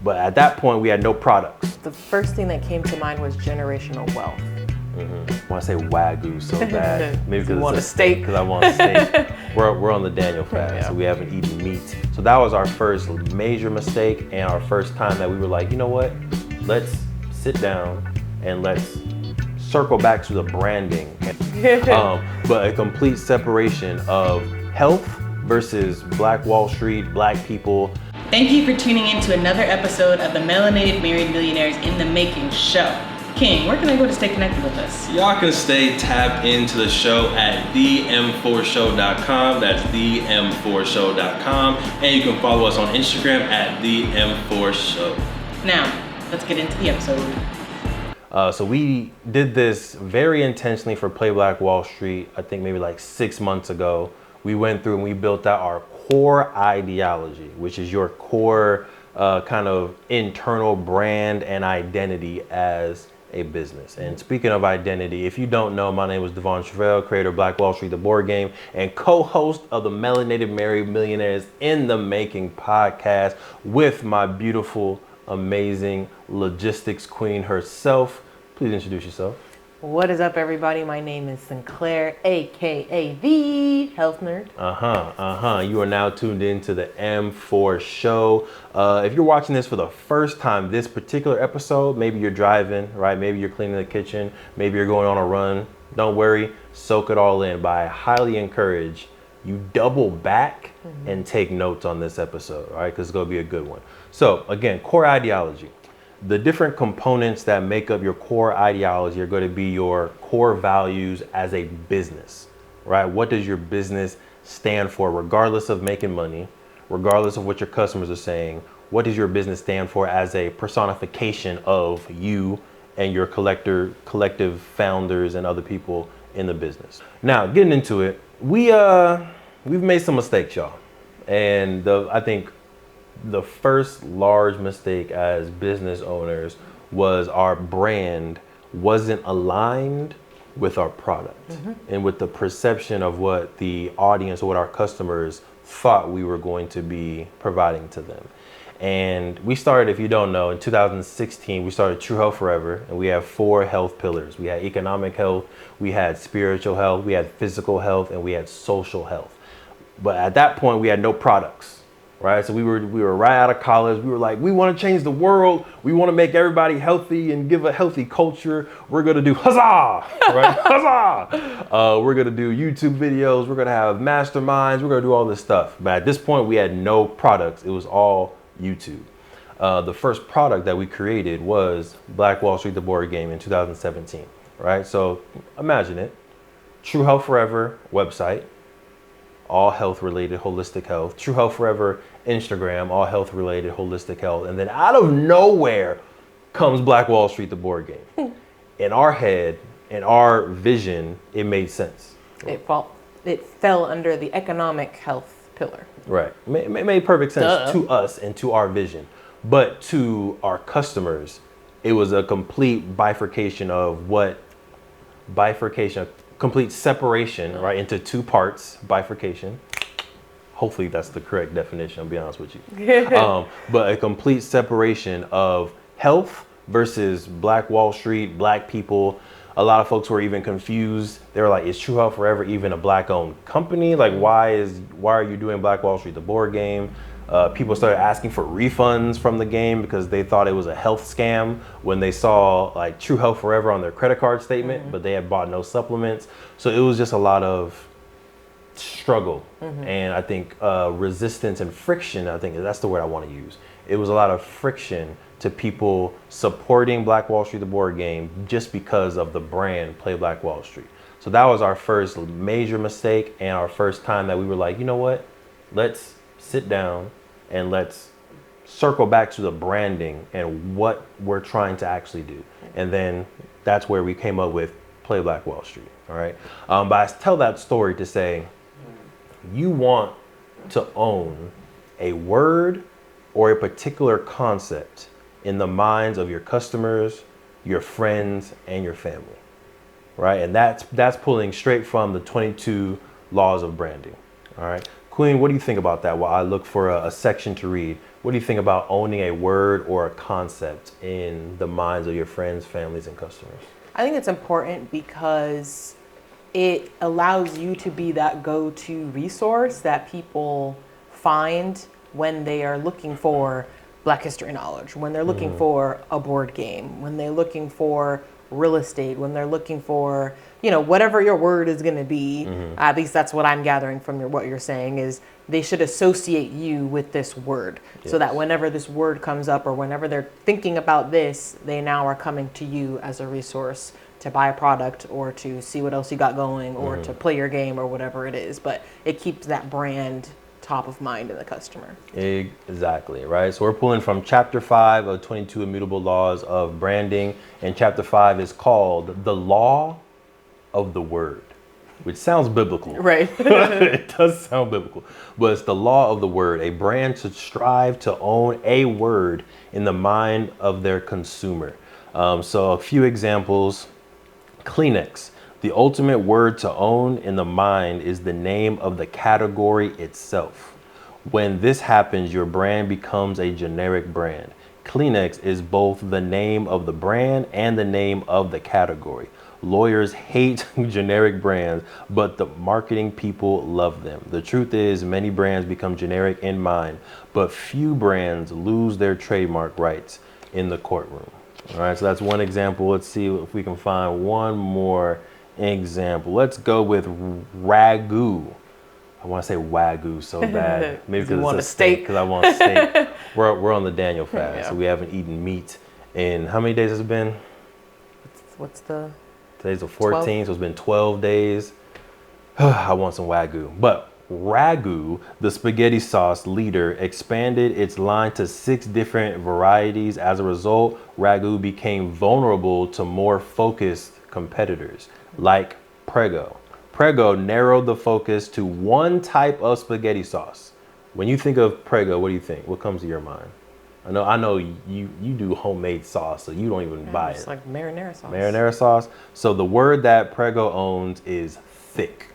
But at that point, we had no products. The first thing that came to mind was generational wealth. I want to say Wagyu so bad. Maybe because you want a steak. Because I want a steak. We're on the Daniel fast, so we haven't eaten meat. So that was our first major mistake and our first time that we were like, you know what? Let's sit down and let's circle back to the branding. But a complete separation of health versus Black Wall Street, Black people. Thank you for tuning in to another episode of the Melanated Married Millionaires in the Making show. King, where can I go to stay connected with us? Y'all can stay tapped into the show at them4show.com. That's them4show.com. And you can follow us on Instagram at them4show. Now, let's get into the episode. So we did this very intentionally for Play Black Wall Street, I think maybe like 6 months ago. We went through and we built out our core ideology, which is your core kind of internal brand and identity as a business. And speaking of identity, if you don't know, my name is Devon Travell, creator of Black Wall Street, the board game, and co-host of the Melanated Married Millionaires in the Making podcast with my beautiful, amazing logistics queen herself. Please introduce yourself. What is up, everybody? My name is Sinclair, aka the Health Nerd. You are now tuned into the M4 show. If you're watching this for the first time, this particular episode, maybe you're driving, right? Maybe you're cleaning the kitchen, maybe you're going on a run. Don't worry, soak it all in. But I highly encourage you double back and take notes on this episode, all right? Because it's going to be a good one. So again, core ideology. The different components that make up your core ideology are going to be your core values as a business, right? What does your business stand for, regardless of making money, regardless of what your customers are saying? What does your business stand for as a personification of you and your collective founders and other people in the business? Now, getting into it, we've made some mistakes, y'all. And I think the first large mistake as business owners was our brand wasn't aligned with our product and with the perception of what the audience or what our customers thought we were going to be providing to them. And we started, if you don't know, in 2016, we started True Health Forever, and we have 4 health pillars. We had economic health, we had spiritual health, we had physical health, and we had social health. But at that point, we had no products. Right, so we were right out of college. We were like, we want to change the world. We want to make everybody healthy and give a healthy culture. We're gonna do huzzah, right? Huzzah! We're gonna do YouTube videos. We're gonna have masterminds. We're gonna do all this stuff. But at this point, we had no products. It was all YouTube. The first product that we created was Black Wall Street, the board game, in 2017. Right, so imagine it: True Health Forever website. All health related, holistic health. True Health Forever Instagram, all health related, holistic health. And then out of nowhere comes Black Wall Street, the board game. In our head, in our vision, it made sense. It fell under the economic health pillar. Right. It made perfect sense to us and to our vision. But to our customers, it was a complete bifurcation of complete separation, right, into 2 parts, bifurcation. Hopefully that's the correct definition, I'll be honest with you. But a complete separation of health versus Black Wall Street, Black people. A lot of folks were even confused. They were like, is True Health Forever even a Black owned company? Like, why are you doing Black Wall Street, the board game? People started asking for refunds from the game because they thought it was a health scam when they saw like True Health Forever on their credit card statement, but they had bought no supplements. So it was just a lot of struggle and I think resistance and friction. I think that's the word I want to use. It was a lot of friction to people supporting Black Wall Street, the board game, just because of the brand Play Black Wall Street. So that was our first major mistake and our first time that we were like, you know what? Let's sit down and let's circle back to the branding and what we're trying to actually do. And then that's where we came up with Play Black Wall Street, all right? But I tell that story to say, you want to own a word or a particular concept in the minds of your customers, your friends, and your family, right? And that's pulling straight from the 22 laws of branding, all right? Queen, what do you think about that? While I look for a section to read, what do you think about owning a word or a concept in the minds of your friends, families, and customers? I think it's important because it allows you to be that go-to resource that people find when they are looking for Black history knowledge, when they're looking for a board game, when they're looking for real estate, when they're looking for, whatever your word is going to be. At least that's what I'm gathering from what you're saying, is they should associate you with this word. Yes. So that whenever this word comes up or whenever they're thinking about this, they now are coming to you as a resource to buy a product or to see what else you got going or to play your game or whatever it is. But it keeps that brand top of mind in the customer. Exactly, right? So we're pulling from chapter 5 of 22 Immutable Laws of Branding. And chapter 5 is called The Law of the Word, which sounds biblical. Right. It does sound biblical, but it's the law of the word. A brand should strive to own a word in the mind of their consumer. So a few examples. Kleenex. The ultimate word to own in the mind is the name of the category itself. When this happens, your brand becomes a generic brand. Kleenex is both the name of the brand and the name of the category. Lawyers hate generic brands, but the marketing people love them. The truth is, many brands become generic in mind, but few brands lose their trademark rights in the courtroom. All right, so that's one example. Let's see if we can find one more example. Let's go with ragu. I want to say wagyu so bad. Maybe because it's a steak. Because I want steak. We're on the Daniel fast, Yeah. so we haven't eaten meat in how many days has it been? What's the... Today's the 14th, 12? so it's been 12 days. I want some wagyu. But ragu, the spaghetti sauce leader, expanded its line to 6 different varieties. As a result, ragu became vulnerable to more focused competitors like Prego. Prego narrowed the focus to one type of spaghetti sauce. When you think of Prego, what do you think? What comes to your mind? I know you do homemade sauce, so you don't even buy It's it. like marinara sauce. Marinara sauce. So the word that Prego owns is thick.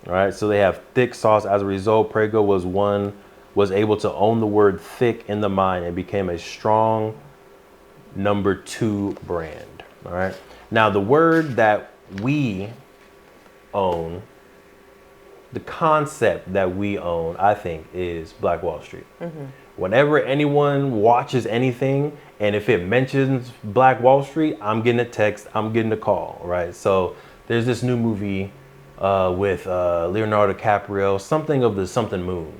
All right, so they have thick sauce. As a result, Prego was able to own the word thick in the mind and became a strong number 2 brand. All right. Now the word that we own, the concept that we own, I think, is Black Wall Street. Whenever anyone watches anything, and if it mentions Black Wall Street, I'm getting a text, I'm getting a call, right? So there's this new movie with Leonardo DiCaprio, something of the something moon.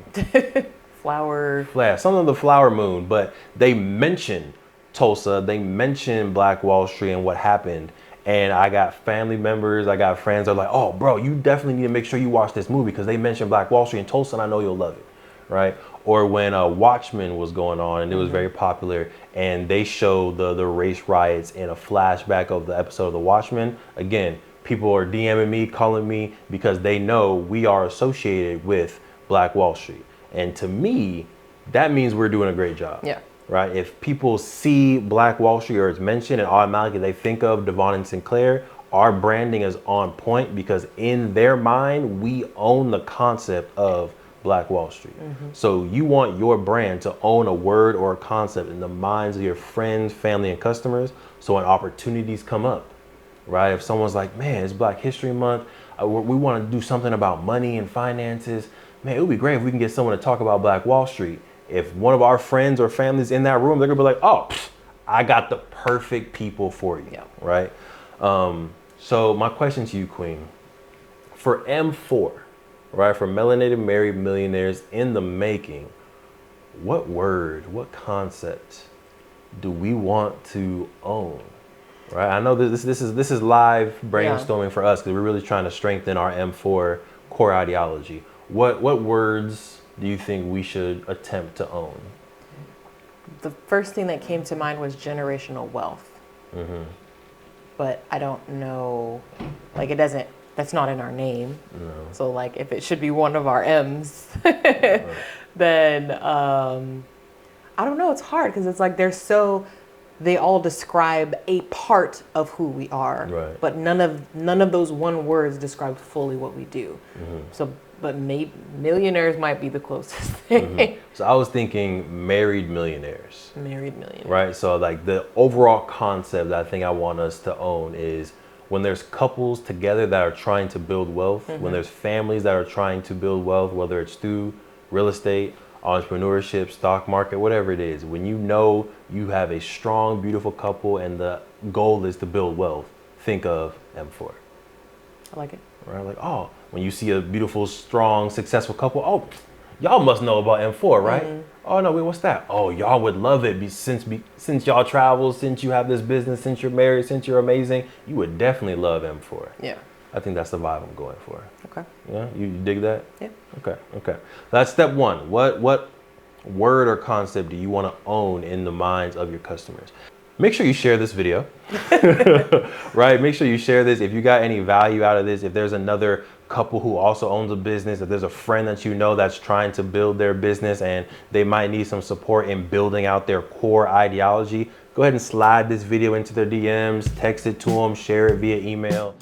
Something of the flower moon, but they mention Tulsa, they mention Black Wall Street and what happened. And I got family members, I got friends that are like, oh, bro, you definitely need to make sure you watch this movie because they mentioned Black Wall Street in Tulsa and I know you'll love it, right? Or when Watchmen was going on and it was very popular and they showed the race riots in a flashback of the episode of The Watchmen. Again, people are DMing me, calling me because they know we are associated with Black Wall Street. And to me, that means we're doing a great job. Yeah. Right? If people see Black Wall Street or it's mentioned and automatically they think of Devon and Sinclair, our branding is on point because in their mind, we own the concept of Black Wall Street. So you want your brand to own a word or a concept in the minds of your friends, family, and customers. So when opportunities come up, right? If someone's like, man, it's Black History Month. We want to do something about money and finances. Man, it would be great if we can get someone to talk about Black Wall Street. If one of our friends or families in that room, they're gonna be like, oh, I got the perfect people for you, right? So my question to you, Queen, for M4, right, for Melanated Married Millionaires in the making, what word, what concept do we want to own, right? I know this is live brainstorming for us because we're really trying to strengthen our M4 core ideology. What words do you think we should attempt to own? The first thing that came to mind was generational wealth. But I don't know, like that's not in our name. No. So like if it should be one of our M's, then I don't know, it's hard because it's like they all describe a part of who we are, right. But none of those one words describe fully what we do. So but maybe millionaires might be the closest thing. So I was thinking married millionaires. Married millionaires. Right. So like the overall concept that I think I want us to own is when there's couples together that are trying to build wealth, when there's families that are trying to build wealth, whether it's through real estate, entrepreneurship, stock market, whatever it is, when you know you have a strong, beautiful couple and the goal is to build wealth, think of M4. I like it. Right? Like, oh, when you see a beautiful, strong, successful couple, oh, y'all must know about M4, right? Oh no, wait, what's that? Oh, y'all would love it since y'all travel, since you have this business, since you're married, since you're amazing, you would definitely love M4. Yeah. I think that's the vibe I'm going for. Okay. Yeah, you dig that? Yeah. Okay. That's step one. What word or concept do you want to own in the minds of your customers? Make sure you share this video, right? Make sure you share this. If you got any value out of this, if there's another couple who also owns a business, if there's a friend that you know that's trying to build their business and they might need some support in building out their core ideology, go ahead and slide this video into their DMs, text it to them, share it via email.